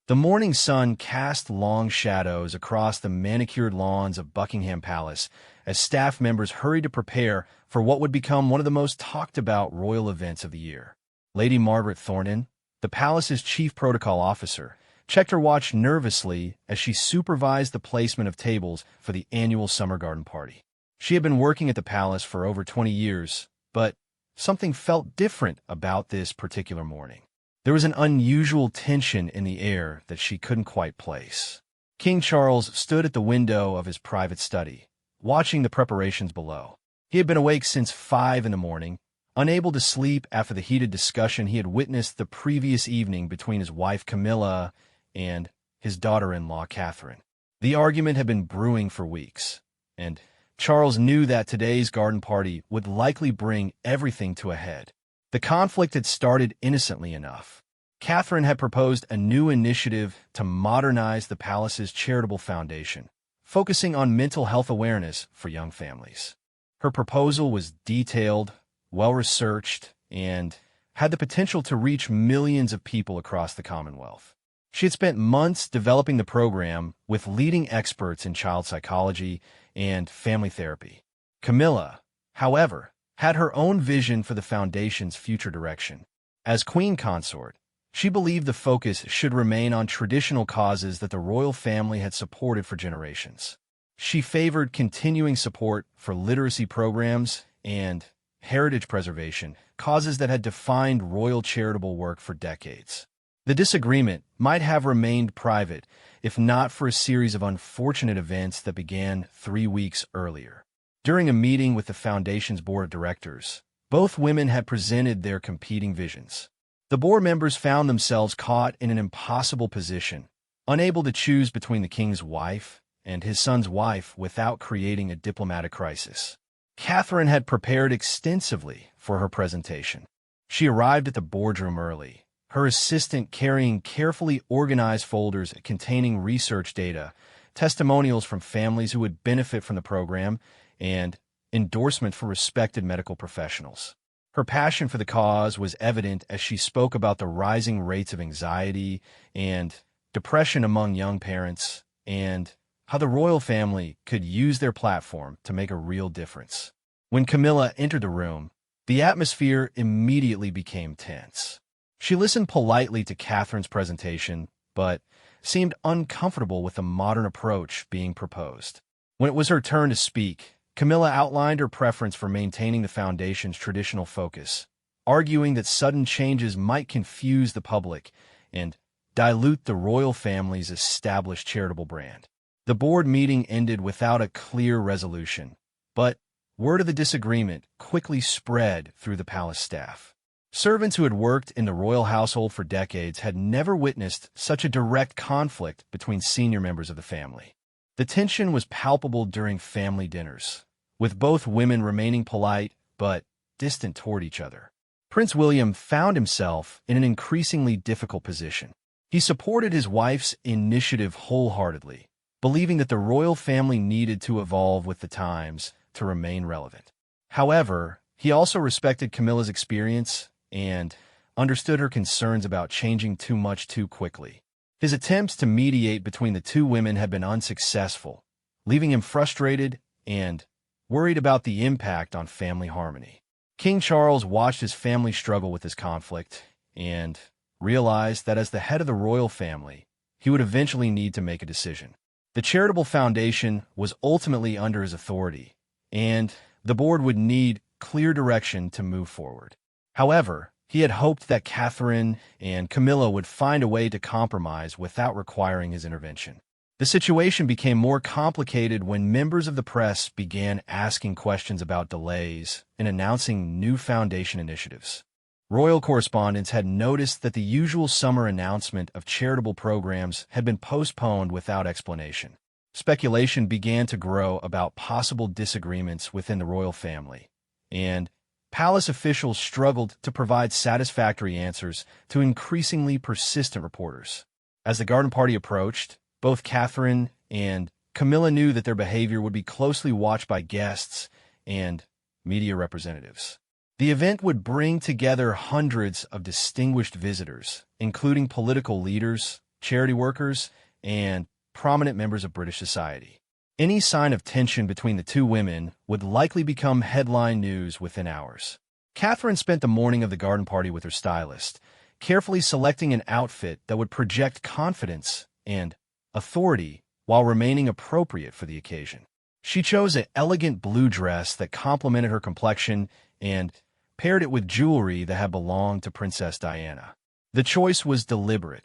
The morning sun cast long shadows across the manicured lawns of Buckingham Palace as staff members hurried to prepare for what would become one of the most talked-about royal events of the year. Lady Margaret Thornton, the palace's chief protocol officer, checked her watch nervously as she supervised the placement of tables for the annual summer garden party. She had been working at the palace for over 20 years, but something felt different about this particular morning. There was an unusual tension in the air that she couldn't quite place. King Charles stood at the window of his private study, watching the preparations below. He had been awake since 5 in the morning, unable to sleep after the heated discussion he had witnessed the previous evening between his wife Camilla and his daughter-in-law Catherine. The argument had been brewing for weeks, and Charles knew that today's garden party would likely bring everything to a head. The conflict had started innocently enough. Catherine had proposed a new initiative to modernize the palace's charitable foundation, focusing on mental health awareness for young families. Her proposal was detailed, well-researched, and had the potential to reach millions of people across the Commonwealth. She had spent months developing the program with leading experts in child psychology and family therapy. Camilla, however, had her own vision for the foundation's future direction. As queen consort, she believed the focus should remain on traditional causes that the royal family had supported for generations. She favored continuing support for literacy programs and heritage preservation, causes that had defined royal charitable work for decades. The disagreement might have remained private if not for a series of unfortunate events that began 3 weeks earlier. During a meeting with the Foundation's board of directors, both women had presented their competing visions. The board members found themselves caught in an impossible position, unable to choose between the king's wife and his son's wife without creating a diplomatic crisis. Catherine had prepared extensively for her presentation. She arrived at the boardroom early, her assistant carrying carefully organized folders containing research data, testimonials from families who would benefit from the program, and endorsement for respected medical professionals. Her passion for the cause was evident as she spoke about the rising rates of anxiety and depression among young parents, and how the royal family could use their platform to make a real difference. When Camilla entered the room, the atmosphere immediately became tense. She listened politely to Catherine's presentation, but seemed uncomfortable with the modern approach being proposed. When it was her turn to speak, Camilla outlined her preference for maintaining the foundation's traditional focus, arguing that sudden changes might confuse the public and dilute the royal family's established charitable brand. The board meeting ended without a clear resolution, but word of the disagreement quickly spread through the palace staff. Servants who had worked in the royal household for decades had never witnessed such a direct conflict between senior members of the family. The tension was palpable during family dinners, with both women remaining polite but distant toward each other. Prince William found himself in an increasingly difficult position. He supported his wife's initiative wholeheartedly, believing that the royal family needed to evolve with the times to remain relevant. However, he also respected Camilla's experience and understood her concerns about changing too much too quickly. His attempts to mediate between the two women had been unsuccessful, leaving him frustrated and worried about the impact on family harmony. King Charles watched his family struggle with this conflict and realized that as the head of the royal family, he would eventually need to make a decision. The charitable foundation was ultimately under his authority, and the board would need clear direction to move forward. However, he had hoped that Catherine and Camilla would find a way to compromise without requiring his intervention. The situation became more complicated when members of the press began asking questions about delays in announcing new foundation initiatives. Royal correspondents had noticed that the usual summer announcement of charitable programs had been postponed without explanation. Speculation began to grow about possible disagreements within the royal family, and palace officials struggled to provide satisfactory answers to increasingly persistent reporters. As the garden party approached, both Catherine and Camilla knew that their behavior would be closely watched by guests and media representatives. The event would bring together hundreds of distinguished visitors, including political leaders, charity workers, and prominent members of British society. Any sign of tension between the two women would likely become headline news within hours. Catherine spent the morning of the garden party with her stylist, carefully selecting an outfit that would project confidence and authority while remaining appropriate for the occasion. She chose an elegant blue dress that complemented her complexion and paired it with jewelry that had belonged to Princess Diana. The choice was deliberate.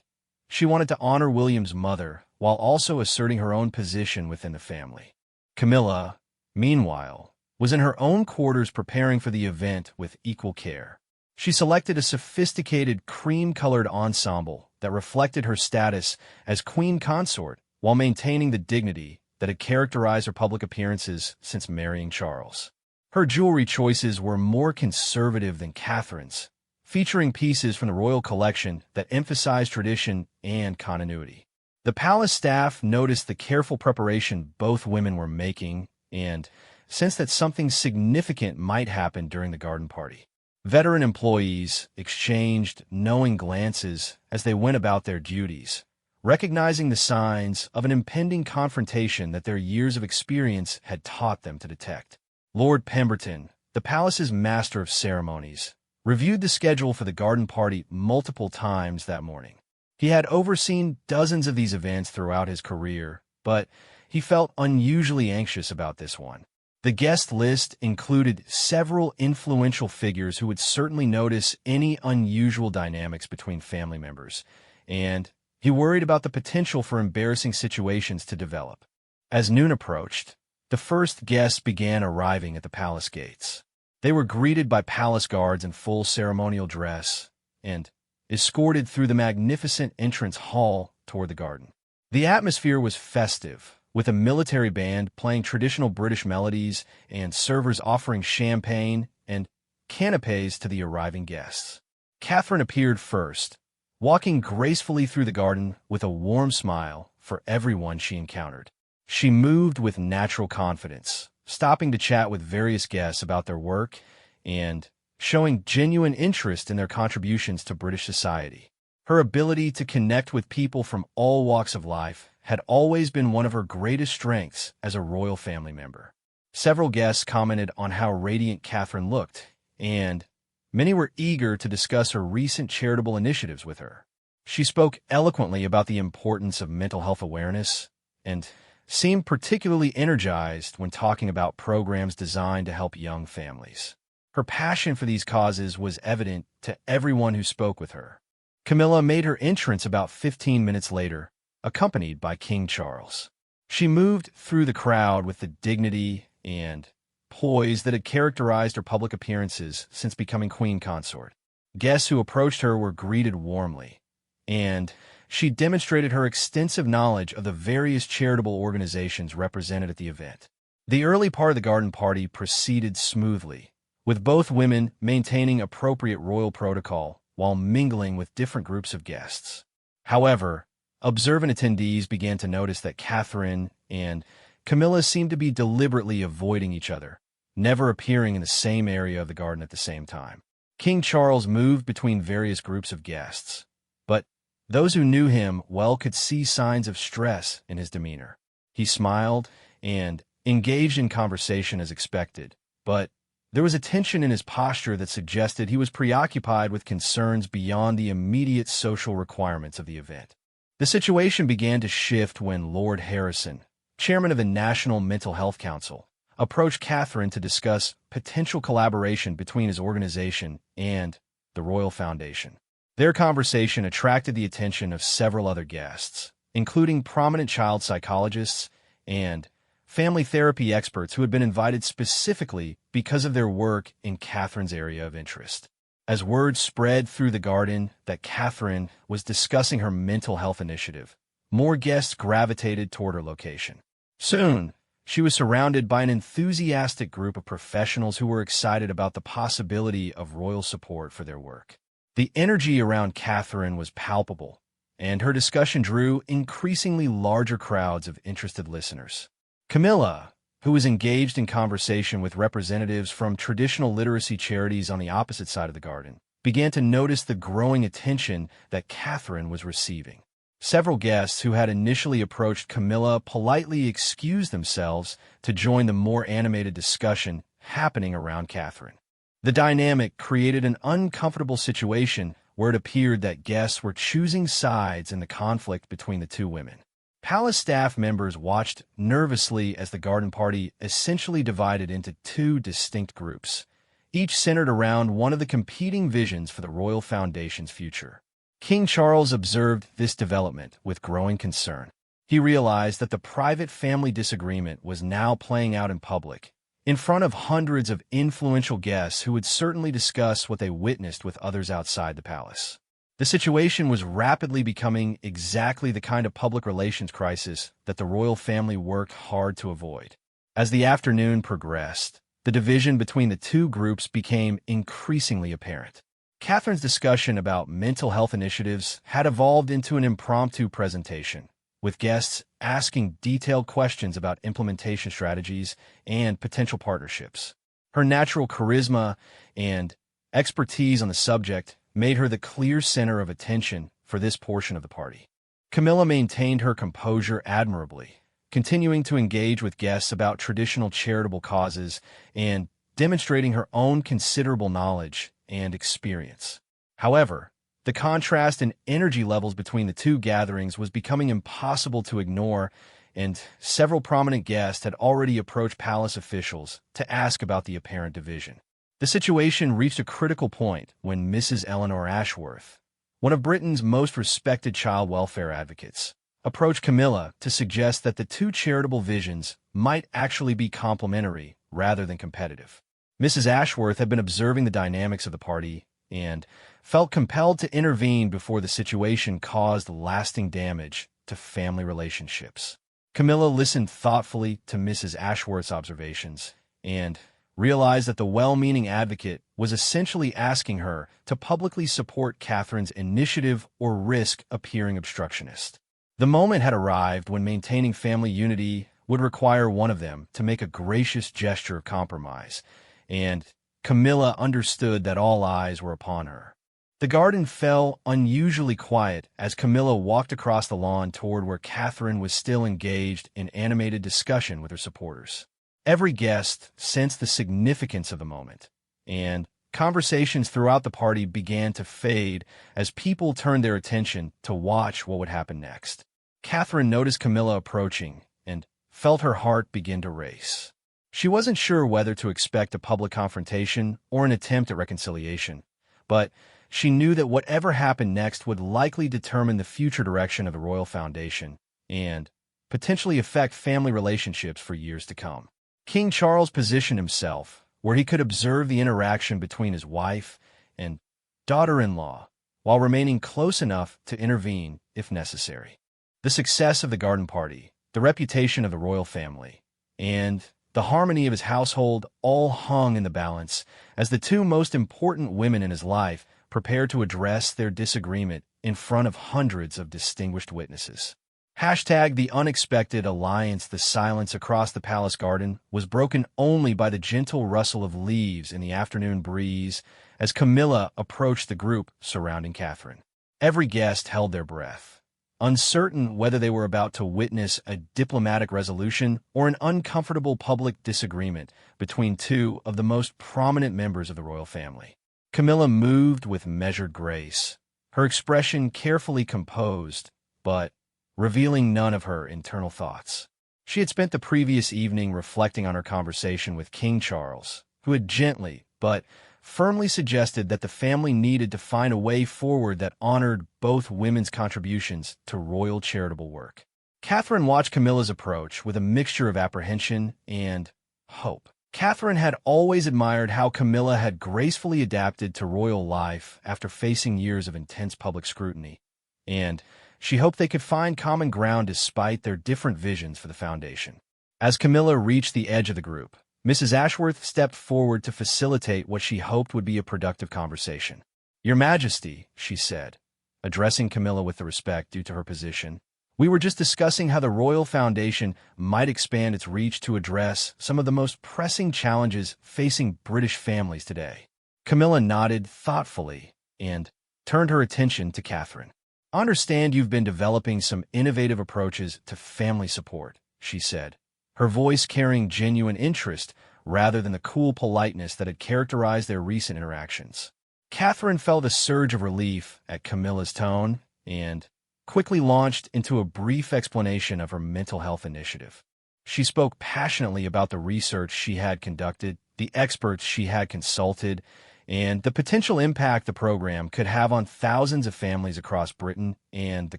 She wanted to honor William's mother while also asserting her own position within the family. Camilla, meanwhile, was in her own quarters preparing for the event with equal care. She selected a sophisticated cream-colored ensemble that reflected her status as queen consort while maintaining the dignity that had characterized her public appearances since marrying Charles. Her jewelry choices were more conservative than Catherine's, featuring pieces from the royal collection that emphasized tradition and continuity. The palace staff noticed the careful preparation both women were making and sensed that something significant might happen during the garden party. Veteran employees exchanged knowing glances as they went about their duties, recognizing the signs of an impending confrontation that their years of experience had taught them to detect. Lord Pemberton, the palace's master of ceremonies, reviewed the schedule for the garden party multiple times that morning. He had overseen dozens of these events throughout his career, but he felt unusually anxious about this one. The guest list included several influential figures who would certainly notice any unusual dynamics between family members, and he worried about the potential for embarrassing situations to develop. As noon approached, the first guests began arriving at the palace gates. They were greeted by palace guards in full ceremonial dress and escorted through the magnificent entrance hall toward the garden. The atmosphere was festive, with a military band playing traditional British melodies and servers offering champagne and canapés to the arriving guests. Catherine appeared first, walking gracefully through the garden with a warm smile for everyone she encountered. She moved with natural confidence, stopping to chat with various guests about their work and showing genuine interest in their contributions to British society. Her ability to connect with people from all walks of life had always been one of her greatest strengths as a royal family member. Several guests commented on how radiant Catherine looked, and many were eager to discuss her recent charitable initiatives with her. She spoke eloquently about the importance of mental health awareness and seemed particularly energized when talking about programs designed to help young families. Her passion for these causes was evident to everyone who spoke with her. Camilla made her entrance about 15 minutes later, accompanied by King Charles. She moved through the crowd with the dignity and poise that had characterized her public appearances since becoming queen consort. Guests who approached her were greeted warmly, and she demonstrated her extensive knowledge of the various charitable organizations represented at the event. The early part of the garden party proceeded smoothly, with both women maintaining appropriate royal protocol while mingling with different groups of guests. However, observant attendees began to notice that Catherine and Camilla seemed to be deliberately avoiding each other, never appearing in the same area of the garden at the same time. King Charles moved between various groups of guests, but those who knew him well could see signs of stress in his demeanor. He smiled and engaged in conversation as expected, but there was a tension in his posture that suggested he was preoccupied with concerns beyond the immediate social requirements of the event. The situation began to shift when Lord Harrison, chairman of the National Mental Health Council, approached Catherine to discuss potential collaboration between his organization and the Royal Foundation. Their conversation attracted the attention of several other guests, including prominent child psychologists and family therapy experts who had been invited specifically because of their work in Catherine's area of interest. As word spread through the garden that Catherine was discussing her mental health initiative, more guests gravitated toward her location. Soon, she was surrounded by an enthusiastic group of professionals who were excited about the possibility of royal support for their work. The energy around Catherine was palpable, and her discussion drew increasingly larger crowds of interested listeners. Camilla, who was engaged in conversation with representatives from traditional literacy charities on the opposite side of the garden, began to notice the growing attention that Catherine was receiving. Several guests who had initially approached Camilla politely excused themselves to join the more animated discussion happening around Catherine. The dynamic created an uncomfortable situation where it appeared that guests were choosing sides in the conflict between the two women. Palace staff members watched nervously as the garden party essentially divided into two distinct groups, each centered around one of the competing visions for the royal foundation's future. King Charles observed this development with growing concern. He realized that the private family disagreement was now playing out in public, in front of hundreds of influential guests who would certainly discuss what they witnessed with others outside the palace. The situation was rapidly becoming exactly the kind of public relations crisis that the royal family worked hard to avoid. As the afternoon progressed, the division between the two groups became increasingly apparent. Catherine's discussion about mental health initiatives had evolved into an impromptu presentation, with guests asking detailed questions about implementation strategies and potential partnerships. Her natural charisma and expertise on the subject made her the clear center of attention for this portion of the party. Camilla maintained her composure admirably, continuing to engage with guests about traditional charitable causes and demonstrating her own considerable knowledge and experience. However, the contrast in energy levels between the two gatherings was becoming impossible to ignore, and several prominent guests had already approached palace officials to ask about the apparent division. The situation reached a critical point when Mrs. Eleanor Ashworth, one of Britain's most respected child welfare advocates, approached Camilla to suggest that the two charitable visions might actually be complementary rather than competitive. Mrs. Ashworth had been observing the dynamics of the party and felt compelled to intervene before the situation caused lasting damage to family relationships. Camilla listened thoughtfully to Mrs. Ashworth's observations and realized that the well-meaning advocate was essentially asking her to publicly support Catherine's initiative or risk appearing obstructionist. The moment had arrived when maintaining family unity would require one of them to make a gracious gesture of compromise, and Camilla understood that all eyes were upon her. The garden fell unusually quiet as Camilla walked across the lawn toward where Catherine was still engaged in animated discussion with her supporters. Every guest sensed the significance of the moment, and conversations throughout the party began to fade as people turned their attention to watch what would happen next. Catherine noticed Camilla approaching and felt her heart begin to race. She wasn't sure whether to expect a public confrontation or an attempt at reconciliation, but she knew that whatever happened next would likely determine the future direction of the Royal Foundation and potentially affect family relationships for years to come. King Charles positioned himself where he could observe the interaction between his wife and daughter-in-law while remaining close enough to intervene if necessary. The success of the garden party, the reputation of the royal family, and the harmony of his household all hung in the balance as the two most important women in his life prepared to address their disagreement in front of hundreds of distinguished witnesses. The unexpected alliance. The silence across the palace garden was broken only by the gentle rustle of leaves in the afternoon breeze as Camilla approached the group surrounding Catherine. Every guest held their breath, uncertain whether they were about to witness a diplomatic resolution or an uncomfortable public disagreement between two of the most prominent members of the royal family. Camilla moved with measured grace, her expression carefully composed, but revealing none of her internal thoughts. She had spent the previous evening reflecting on her conversation with King Charles, who had gently but firmly suggested that the family needed to find a way forward that honored both women's contributions to royal charitable work. Catherine watched Camilla's approach with a mixture of apprehension and hope. Catherine had always admired how Camilla had gracefully adapted to royal life after facing years of intense public scrutiny, and she hoped they could find common ground despite their different visions for the foundation. As Camilla reached the edge of the group, Mrs. Ashworth stepped forward to facilitate what she hoped would be a productive conversation. "Your Majesty," she said, addressing Camilla with the respect due to her position, "we were just discussing how the Royal Foundation might expand its reach to address some of the most pressing challenges facing British families today." Camilla nodded thoughtfully and turned her attention to Catherine. "I understand you've been developing some innovative approaches to family support," she said, her voice carrying genuine interest rather than the cool politeness that had characterized their recent interactions. Catherine felt a surge of relief at Camilla's tone and quickly launched into a brief explanation of her mental health initiative. She spoke passionately about the research she had conducted, the experts she had consulted, and the potential impact the program could have on thousands of families across Britain and the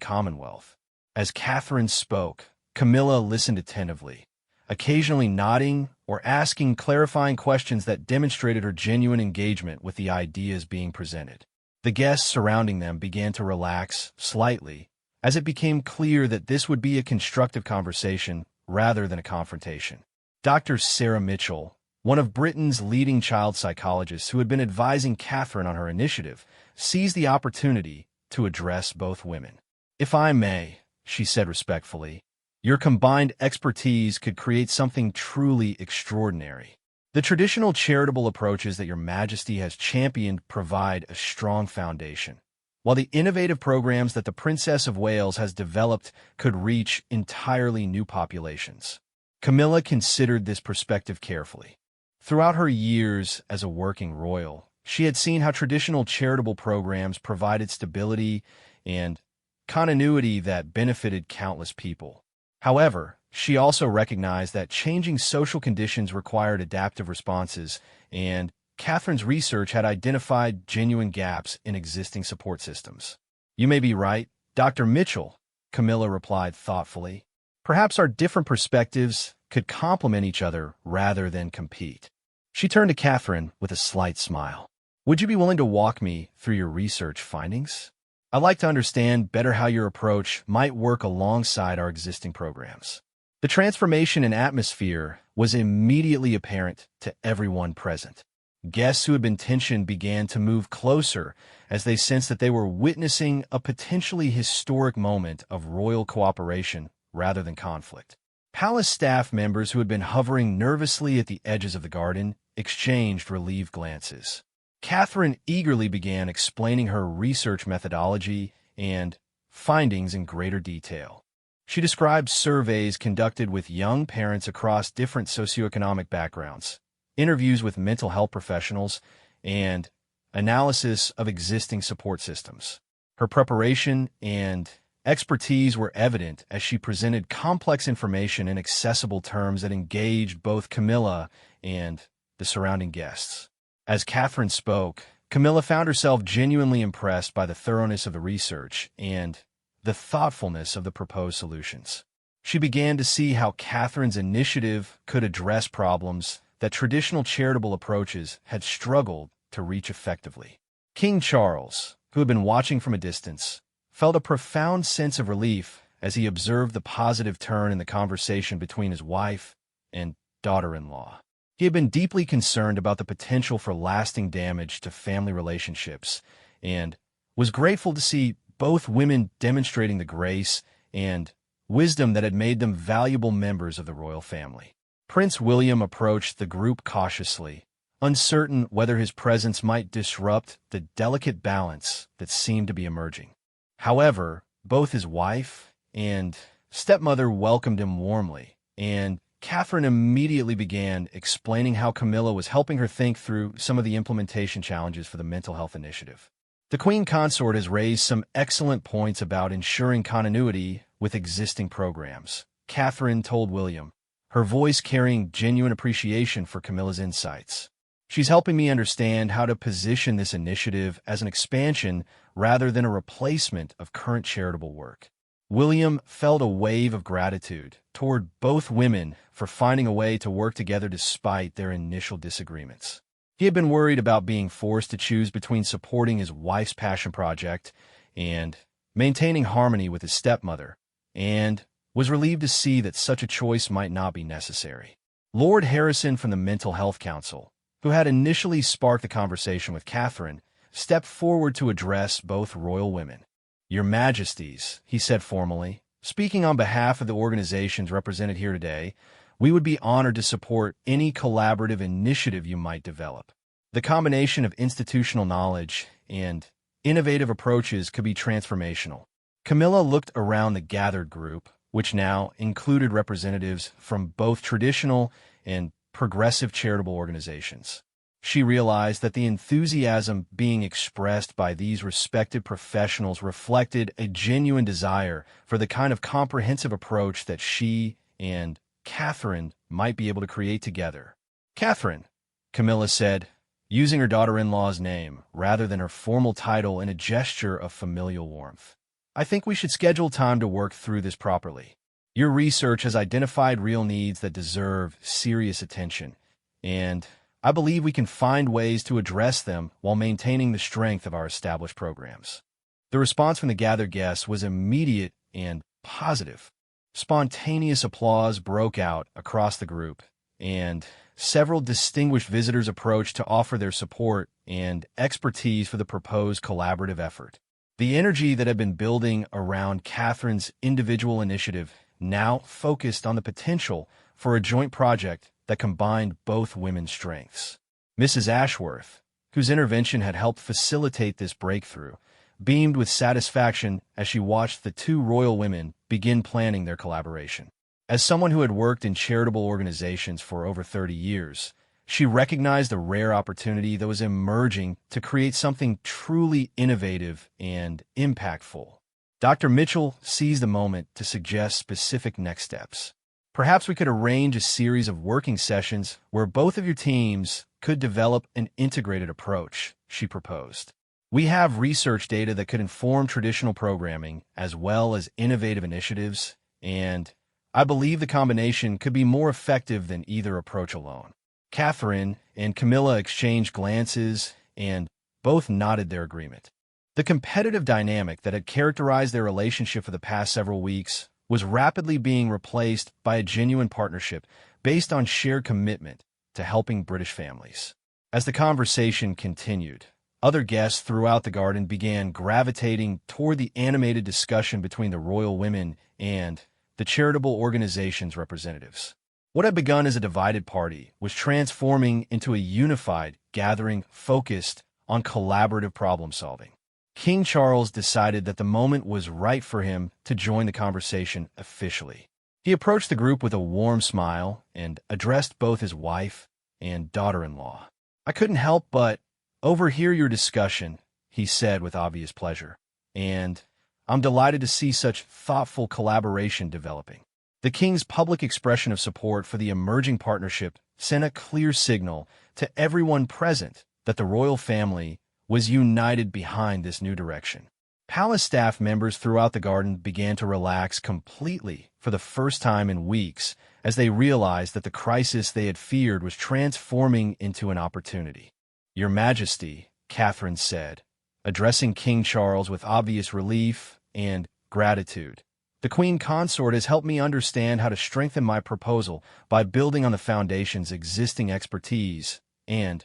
Commonwealth. As Catherine spoke, Camilla listened attentively, occasionally nodding or asking clarifying questions that demonstrated her genuine engagement with the ideas being presented. The guests surrounding them began to relax slightly, as it became clear that this would be a constructive conversation rather than a confrontation. Dr. Sarah Mitchell, one of Britain's leading child psychologists who had been advising Catherine on her initiative, seized the opportunity to address both women. "If I may," she said respectfully, "your combined expertise could create something truly extraordinary. The traditional charitable approaches that Your Majesty has championed provide a strong foundation, while the innovative programs that the Princess of Wales has developed could reach entirely new populations." Camilla considered this perspective carefully. Throughout her years as a working royal, she had seen how traditional charitable programs provided stability and continuity that benefited countless people. However, she also recognized that changing social conditions required adaptive responses, and Catherine's research had identified genuine gaps in existing support systems. "You may be right, Dr. Mitchell," Camilla replied thoughtfully. "Perhaps our different perspectives could complement each other rather than compete." She turned to Catherine with a slight smile. "Would you be willing to walk me through your research findings? I'd like to understand better how your approach might work alongside our existing programs." The transformation in atmosphere was immediately apparent to everyone present. Guests who had been tensioned began to move closer as they sensed that they were witnessing a potentially historic moment of royal cooperation rather than conflict. Palace staff members who had been hovering nervously at the edges of the garden exchanged relieved glances. Catherine eagerly began explaining her research methodology and findings in greater detail. She described surveys conducted with young parents across different socioeconomic backgrounds, interviews with mental health professionals, and analysis of existing support systems. Her preparation and expertise were evident as she presented complex information in accessible terms that engaged both Camilla and the surrounding guests. As Catherine spoke, Camilla found herself genuinely impressed by the thoroughness of the research and the thoughtfulness of the proposed solutions. She began to see how Catherine's initiative could address problems that traditional charitable approaches had struggled to reach effectively. King Charles, who had been watching from a distance, felt a profound sense of relief as he observed the positive turn in the conversation between his wife and daughter-in-law. He had been deeply concerned about the potential for lasting damage to family relationships and was grateful to see both women demonstrating the grace and wisdom that had made them valuable members of the royal family. Prince William approached the group cautiously, uncertain whether his presence might disrupt the delicate balance that seemed to be emerging. However, both his wife and stepmother welcomed him warmly, and Catherine immediately began explaining how Camilla was helping her think through some of the implementation challenges for the mental health initiative. The Queen Consort has raised some excellent points about ensuring continuity with existing programs, Catherine told William, her voice carrying genuine appreciation for Camilla's insights. "She's helping me understand how to position this initiative as an expansion rather than a replacement of current charitable work." William felt a wave of gratitude toward both women for finding a way to work together despite their initial disagreements. He had been worried about being forced to choose between supporting his wife's passion project and maintaining harmony with his stepmother, and was relieved to see that such a choice might not be necessary. Lord Harrison from the Mental Health Council, who had initially sparked the conversation with Catherine, stepped forward to address both royal women. "Your Majesties," he said formally, "speaking on behalf of the organizations represented here today, we would be honored to support any collaborative initiative you might develop. The combination of institutional knowledge and innovative approaches could be transformational. Camilla looked around the gathered group, which now included representatives from both traditional and progressive charitable organizations. She realized that the enthusiasm being expressed by these respected professionals reflected a genuine desire for the kind of comprehensive approach that she and Catherine might be able to create together. "Catherine," Camilla said, using her daughter-in-law's name rather than her formal title in a gesture of familial warmth. "I think we should schedule time to work through this properly. Your research has identified real needs that deserve serious attention, and I believe we can find ways to address them while maintaining the strength of our established programs." The response from the gathered guests was immediate and positive. Spontaneous applause broke out across the group, and several distinguished visitors approached to offer their support and expertise for the proposed collaborative effort. The energy that had been building around Catherine's individual initiative now focused on the potential for a joint project that combined both women's strengths. Mrs. Ashworth, whose intervention had helped facilitate this breakthrough, beamed with satisfaction as she watched the two royal women begin planning their collaboration. As someone who had worked in charitable organizations for over 30 years, she recognized a rare opportunity that was emerging to create something truly innovative and impactful. Dr. Mitchell seized the moment to suggest specific next steps. "Perhaps we could arrange a series of working sessions where both of your teams could develop an integrated approach," she proposed. "We have research data that could inform traditional programming as well as innovative initiatives, and I believe the combination could be more effective than either approach alone." Catherine and Camilla exchanged glances and both nodded their agreement. The competitive dynamic that had characterized their relationship for the past several weeks was rapidly being replaced by a genuine partnership based on shared commitment to helping British families. As the conversation continued, other guests throughout the garden began gravitating toward the animated discussion between the royal women and the charitable organization's representatives. What had begun as a divided party was transforming into a unified gathering focused on collaborative problem-solving. King Charles decided that the moment was right for him to join the conversation officially. He approached the group with a warm smile and addressed both his wife and daughter-in-law. "I couldn't help but overhear your discussion," he said with obvious pleasure, "and I'm delighted to see such thoughtful collaboration developing." The king's public expression of support for the emerging partnership sent a clear signal to everyone present that the royal family was united behind this new direction. Palace staff members throughout the garden began to relax completely for the first time in weeks as they realized that the crisis they had feared was transforming into an opportunity. "Your Majesty," Catherine said, addressing King Charles with obvious relief and gratitude, "the Queen Consort has helped me understand how to strengthen my proposal by building on the Foundation's existing expertise and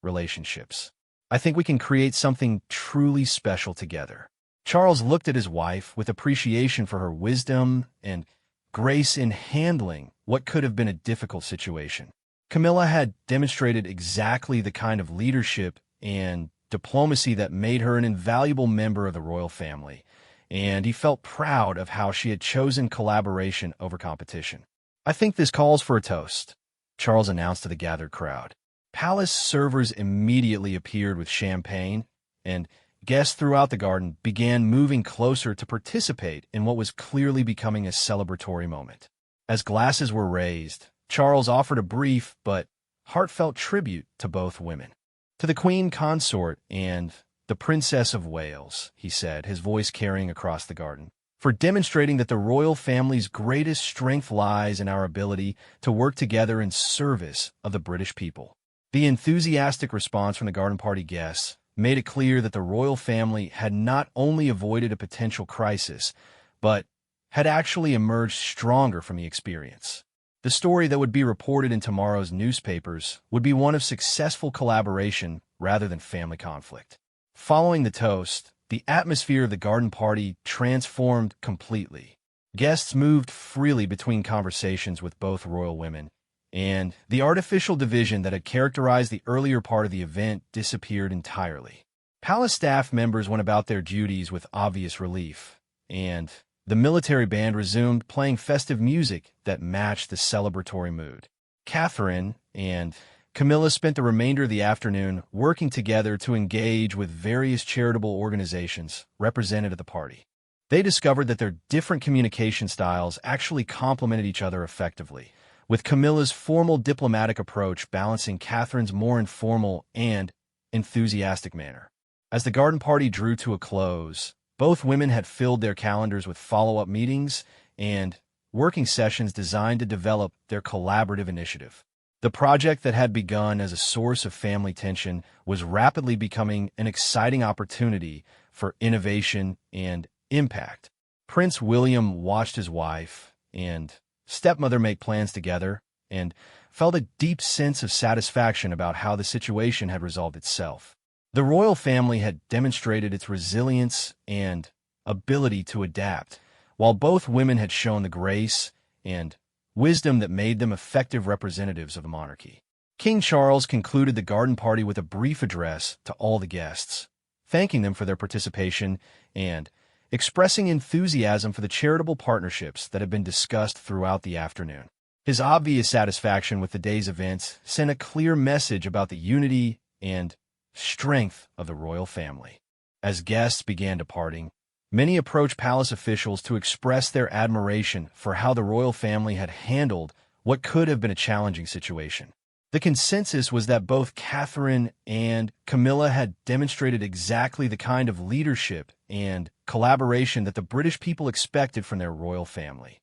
relationships. I think we can create something truly special together." Charles looked at his wife with appreciation for her wisdom and grace in handling what could have been a difficult situation. Camilla had demonstrated exactly the kind of leadership and diplomacy that made her an invaluable member of the royal family, and he felt proud of how she had chosen collaboration over competition. "I think this calls for a toast," Charles announced to the gathered crowd. Palace servers immediately appeared with champagne, and guests throughout the garden began moving closer to participate in what was clearly becoming a celebratory moment. As glasses were raised, Charles offered a brief but heartfelt tribute to both women. "To the Queen Consort and the Princess of Wales," he said, his voice carrying across the garden, "for demonstrating that the royal family's greatest strength lies in our ability to work together in service of the British people." The enthusiastic response from the garden party guests made it clear that the royal family had not only avoided a potential crisis, but had actually emerged stronger from the experience. The story that would be reported in tomorrow's newspapers would be one of successful collaboration rather than family conflict. Following the toast, the atmosphere of the garden party transformed completely. Guests moved freely between conversations with both royal women, and the artificial division that had characterized the earlier part of the event disappeared entirely. Palace staff members went about their duties with obvious relief, and the military band resumed playing festive music that matched the celebratory mood. Catherine and Camilla spent the remainder of the afternoon working together to engage with various charitable organizations represented at the party. They discovered that their different communication styles actually complemented each other effectively, with Camilla's formal diplomatic approach balancing Catherine's more informal and enthusiastic manner. As the garden party drew to a close, both women had filled their calendars with follow-up meetings and working sessions designed to develop their collaborative initiative. The project that had begun as a source of family tension was rapidly becoming an exciting opportunity for innovation and impact. Prince William watched his wife and stepmother make plans together and felt a deep sense of satisfaction about how the situation had resolved itself. The royal family had demonstrated its resilience and ability to adapt, while both women had shown the grace and wisdom that made them effective representatives of the monarchy. King Charles concluded the garden party with a brief address to all the guests, thanking them for their participation and expressing enthusiasm for the charitable partnerships that had been discussed throughout the afternoon. His obvious satisfaction with the day's events sent a clear message about the unity and strength of the royal family. As guests began departing, many approached palace officials to express their admiration for how the royal family had handled what could have been a challenging situation. The consensus was that both Catherine and Camilla had demonstrated exactly the kind of leadership and collaboration that the British people expected from their royal family.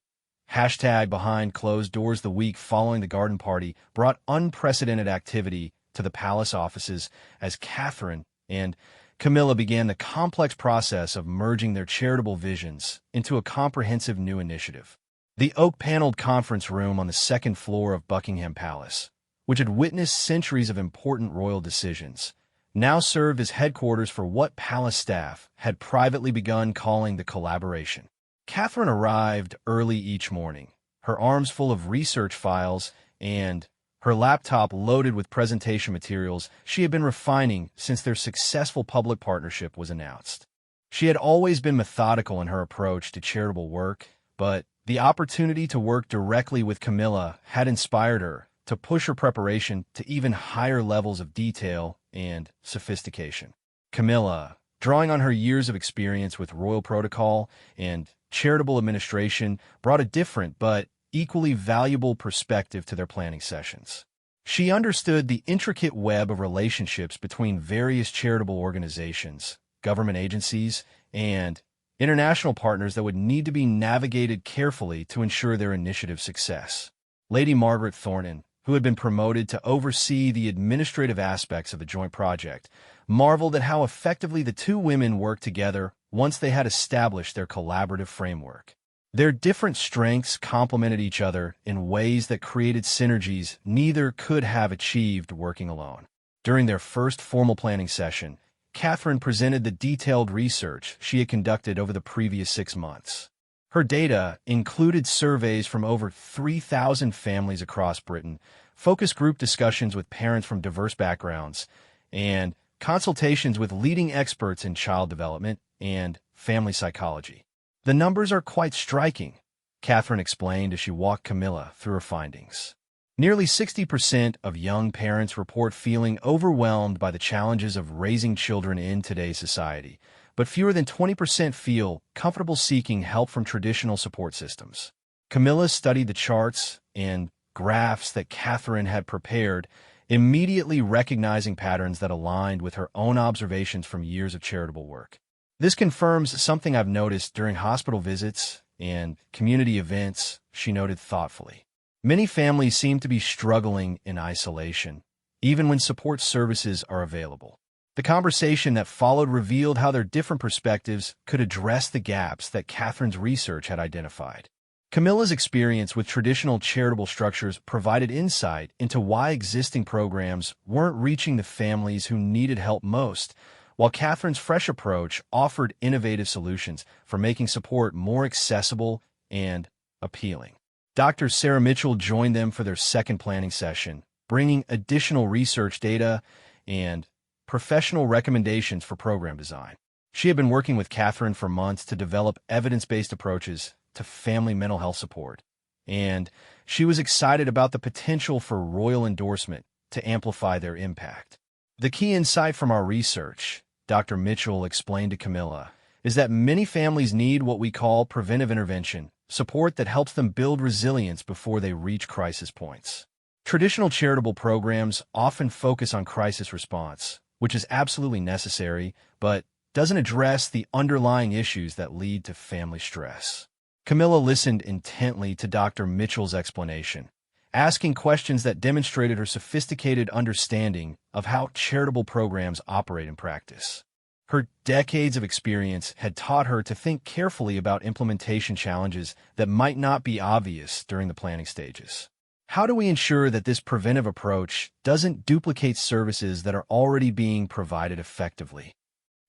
#Behind closed doors the week following the garden party brought unprecedented activity to the palace offices as Catherine and Camilla began the complex process of merging their charitable visions into a comprehensive new initiative. The oak-paneled conference room on the second floor of Buckingham Palace, which had witnessed centuries of important royal decisions, now served as headquarters for what palace staff had privately begun calling the collaboration. Catherine arrived early each morning, her arms full of research files and her laptop loaded with presentation materials she had been refining since their successful public partnership was announced. She had always been methodical in her approach to charitable work, but the opportunity to work directly with Camilla had inspired her to push her preparation to even higher levels of detail and sophistication. Camilla, drawing on her years of experience with royal protocol and charitable administration, brought a different but equally valuable perspective to their planning sessions. She understood the intricate web of relationships between various charitable organizations, government agencies, and international partners that would need to be navigated carefully to ensure their initiative's success. Lady Margaret Thornton, who had been promoted to oversee the administrative aspects of the joint project, marveled at how effectively the two women worked together once they had established their collaborative framework. Their different strengths complemented each other in ways that created synergies neither could have achieved working alone. During their first formal planning session, Catherine presented the detailed research she had conducted over the previous 6 months. Her data included surveys from over 3,000 families across Britain, focus group discussions with parents from diverse backgrounds, and consultations with leading experts in child development and family psychology. The numbers are quite striking, Catherine explained as she walked Camilla through her findings. Nearly 60% of young parents report feeling overwhelmed by the challenges of raising children in today's society, but fewer than 20% feel comfortable seeking help from traditional support systems. Camilla studied the charts and graphs that Catherine had prepared, immediately recognizing patterns that aligned with her own observations from years of charitable work. This confirms something I've noticed during hospital visits and community events, she noted thoughtfully. Many families seem to be struggling in isolation, even when support services are available. The conversation that followed revealed how their different perspectives could address the gaps that Catherine's research had identified. Camilla's experience with traditional charitable structures provided insight into why existing programs weren't reaching the families who needed help most, while Catherine's fresh approach offered innovative solutions for making support more accessible and appealing. Dr. Sarah Mitchell joined them for their second planning session, bringing additional research data and professional recommendations for program design. She had been working with Catherine for months to develop evidence-based approaches to family mental health support, and she was excited about the potential for royal endorsement to amplify their impact. The key insight from our research, Dr. Mitchell explained to Camilla, is that many families need what we call preventive intervention, support that helps them build resilience before they reach crisis points. Traditional charitable programs often focus on crisis response, which is absolutely necessary, but doesn't address the underlying issues that lead to family stress. Camilla listened intently to Dr. Mitchell's explanation, asking questions that demonstrated her sophisticated understanding of how charitable programs operate in practice. Her decades of experience had taught her to think carefully about implementation challenges that might not be obvious during the planning stages. How do we ensure that this preventive approach doesn't duplicate services that are already being provided effectively?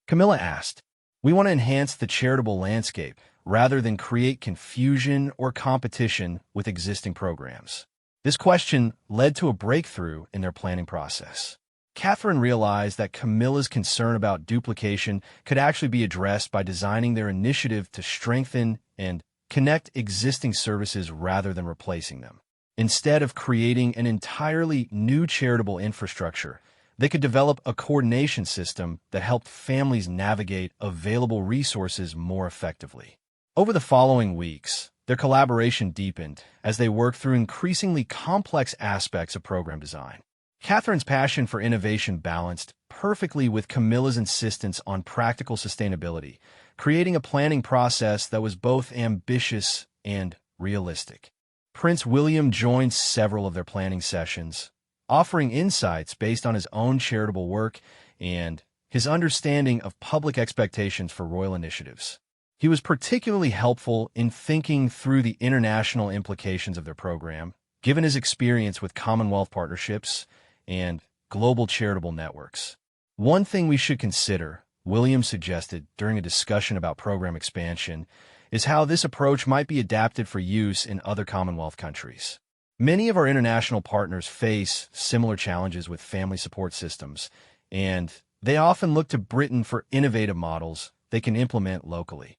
Camilla asked. We want to enhance the charitable landscape rather than create confusion or competition with existing programs. This question led to a breakthrough in their planning process. Catherine realized that Camilla's concern about duplication could actually be addressed by designing their initiative to strengthen and connect existing services rather than replacing them. Instead of creating an entirely new charitable infrastructure, they could develop a coordination system that helped families navigate available resources more effectively. Over the following weeks, their collaboration deepened as they worked through increasingly complex aspects of program design. Catherine's passion for innovation balanced perfectly with Camilla's insistence on practical sustainability, creating a planning process that was both ambitious and realistic. Prince William joined several of their planning sessions, offering insights based on his own charitable work and his understanding of public expectations for royal initiatives. He was particularly helpful in thinking through the international implications of their program, given his experience with Commonwealth partnerships and global charitable networks. One thing we should consider, William suggested during a discussion about program expansion, is how this approach might be adapted for use in other Commonwealth countries. Many of our international partners face similar challenges with family support systems, and they often look to Britain for innovative models they can implement locally.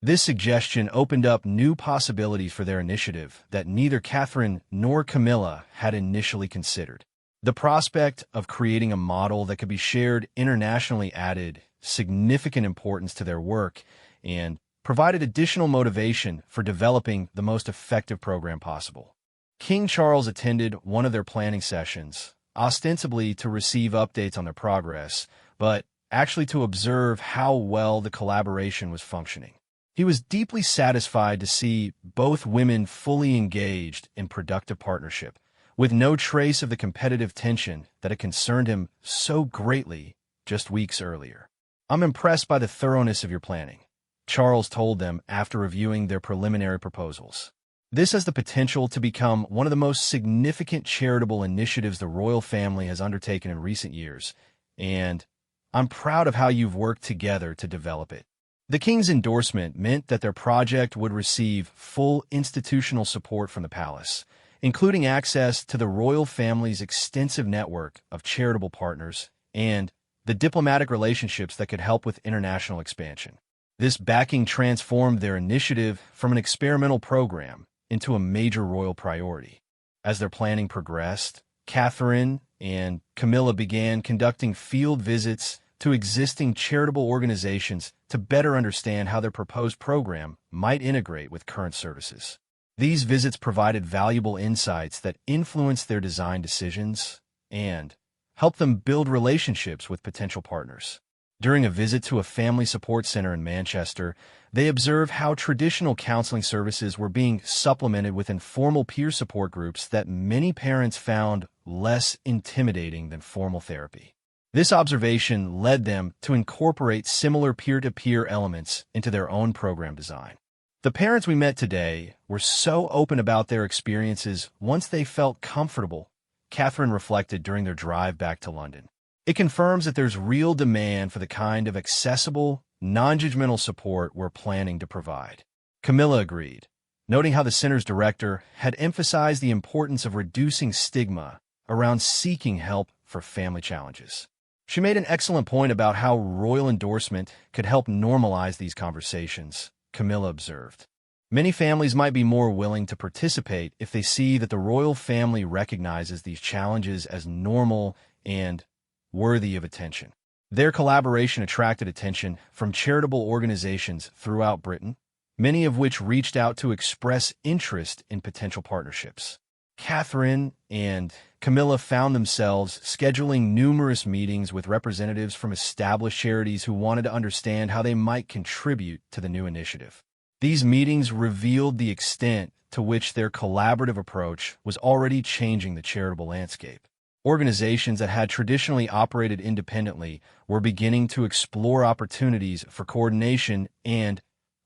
This suggestion opened up new possibilities for their initiative that neither Catherine nor Camilla had initially considered. The prospect of creating a model that could be shared internationally added significant importance to their work and provided additional motivation for developing the most effective program possible. King Charles attended one of their planning sessions, ostensibly to receive updates on their progress, but actually to observe how well the collaboration was functioning. He was deeply satisfied to see both women fully engaged in productive partnership, with no trace of the competitive tension that had concerned him so greatly just weeks earlier. I'm impressed by the thoroughness of your planning, Charles told them after reviewing their preliminary proposals. This has the potential to become one of the most significant charitable initiatives the royal family has undertaken in recent years, and I'm proud of how you've worked together to develop it. The King's endorsement meant that their project would receive full institutional support from the palace, including access to the royal family's extensive network of charitable partners and the diplomatic relationships that could help with international expansion. This backing transformed their initiative from an experimental program into a major royal priority. As their planning progressed, Catherine and Camilla began conducting field visits to existing charitable organizations to better understand how their proposed program might integrate with current services. These visits provided valuable insights that influenced their design decisions and helped them build relationships with potential partners. During a visit to a family support center in Manchester, they observed how traditional counseling services were being supplemented with informal peer support groups that many parents found less intimidating than formal therapy. This observation led them to incorporate similar peer-to-peer elements into their own program design. The parents we met today were so open about their experiences once they felt comfortable, Catherine reflected during their drive back to London. It confirms that there's real demand for the kind of accessible, non-judgmental support we're planning to provide. Camilla agreed, noting how the center's director had emphasized the importance of reducing stigma around seeking help for family challenges. She made an excellent point about how royal endorsement could help normalize these conversations, Camilla observed. Many families might be more willing to participate if they see that the royal family recognizes these challenges as normal and worthy of attention. Their collaboration attracted attention from charitable organizations throughout Britain, many of which reached out to express interest in potential partnerships. Catherine and Camilla found themselves scheduling numerous meetings with representatives from established charities who wanted to understand how they might contribute to the new initiative. These meetings revealed the extent to which their collaborative approach was already changing the charitable landscape. Organizations that had traditionally operated independently were beginning to explore opportunities for coordination and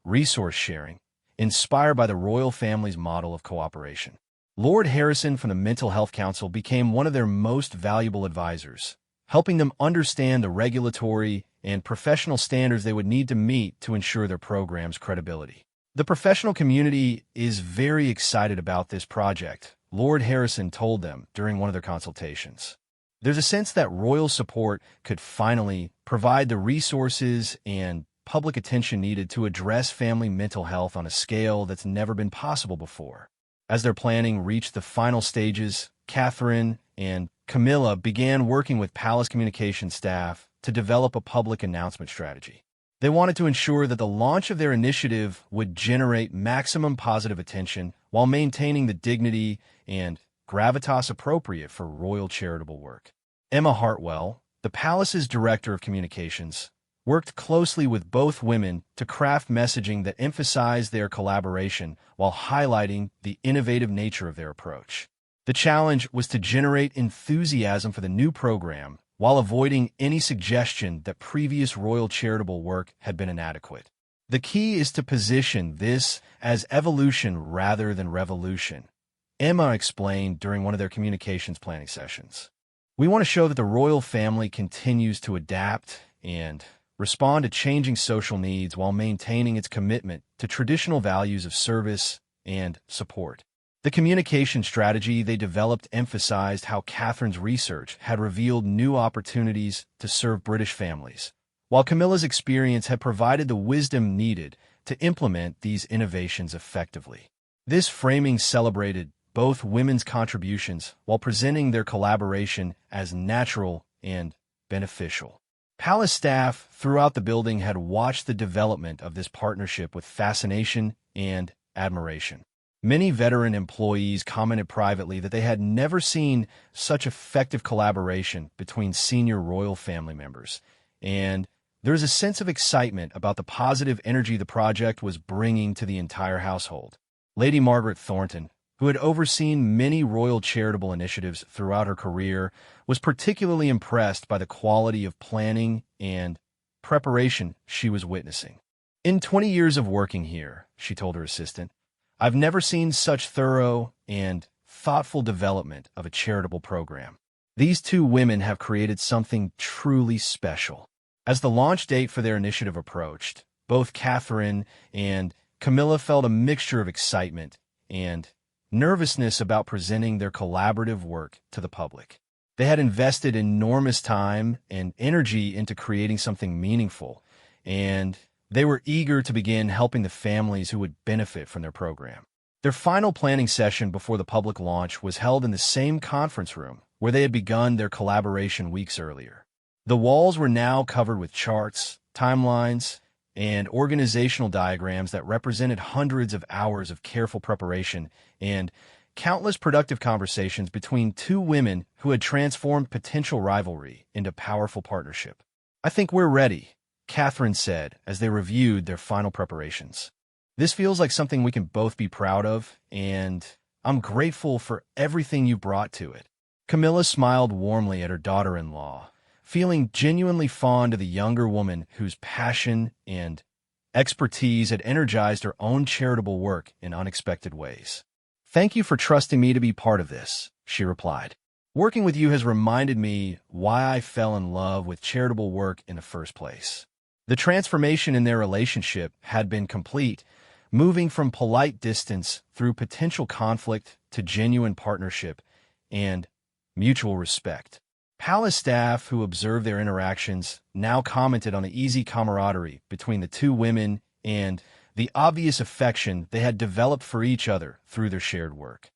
resource sharing, inspired by the royal family's model of cooperation. Lord Harrison from the Mental Health Council became one of their most valuable advisors, helping them understand the regulatory and professional standards they would need to meet to ensure their program's credibility. The professional community is very excited about this project, Lord Harrison told them during one of their consultations. There's a sense that royal support could finally provide the resources and public attention needed to address family mental health on a scale that's never been possible before. As their planning reached the final stages, Catherine and Camilla began working with Palace Communications staff to develop a public announcement strategy. They wanted to ensure that the launch of their initiative would generate maximum positive attention while maintaining the dignity and gravitas appropriate for royal charitable work. Emma Hartwell, the Palace's Director of Communications, worked closely with both women to craft messaging that emphasized their collaboration while highlighting the innovative nature of their approach. The challenge was to generate enthusiasm for the new program while avoiding any suggestion that previous royal charitable work had been inadequate. The key is to position this as evolution rather than revolution, Emma explained during one of their communications planning sessions. We want to show that the royal family continues to adapt and respond to changing social needs while maintaining its commitment to traditional values of service and support. The communication strategy they developed emphasized how Catherine's research had revealed new opportunities to serve British families, while Camilla's experience had provided the wisdom needed to implement these innovations effectively. This framing celebrated both women's contributions while presenting their collaboration as natural and beneficial. Palace staff throughout the building had watched the development of this partnership with fascination and admiration. Many veteran employees commented privately that they had never seen such effective collaboration between senior royal family members, and there is a sense of excitement about the positive energy the project was bringing to the entire household. Lady Margaret Thornton, who had overseen many royal charitable initiatives throughout her career, was particularly impressed by the quality of planning and preparation she was witnessing. "In 20 years of working here," she told her assistant, "I've never seen such thorough and thoughtful development of a charitable program. These two women have created something truly special." As the launch date for their initiative approached, both Catherine and Camilla felt a mixture of excitement and nervousness about presenting their collaborative work to the public. They had invested enormous time and energy into creating something meaningful, and they were eager to begin helping the families who would benefit from their program. Their final planning session before the public launch was held in the same conference room where they had begun their collaboration weeks earlier. The walls were now covered with charts, timelines, and organizational diagrams that represented hundreds of hours of careful preparation and countless productive conversations between two women who had transformed potential rivalry into powerful partnership. "I think we're ready," Catherine said as they reviewed their final preparations. "This feels like something we can both be proud of, and I'm grateful for everything you brought to it." Camilla smiled warmly at her daughter-in-law, feeling genuinely fond of the younger woman whose passion and expertise had energized her own charitable work in unexpected ways. "Thank you for trusting me to be part of this," she replied. "Working with you has reminded me why I fell in love with charitable work in the first place." The transformation in their relationship had been complete, moving from polite distance through potential conflict to genuine partnership and mutual respect. Palace staff who observed their interactions now commented on the easy camaraderie between the two women and the obvious affection they had developed for each other through their shared work.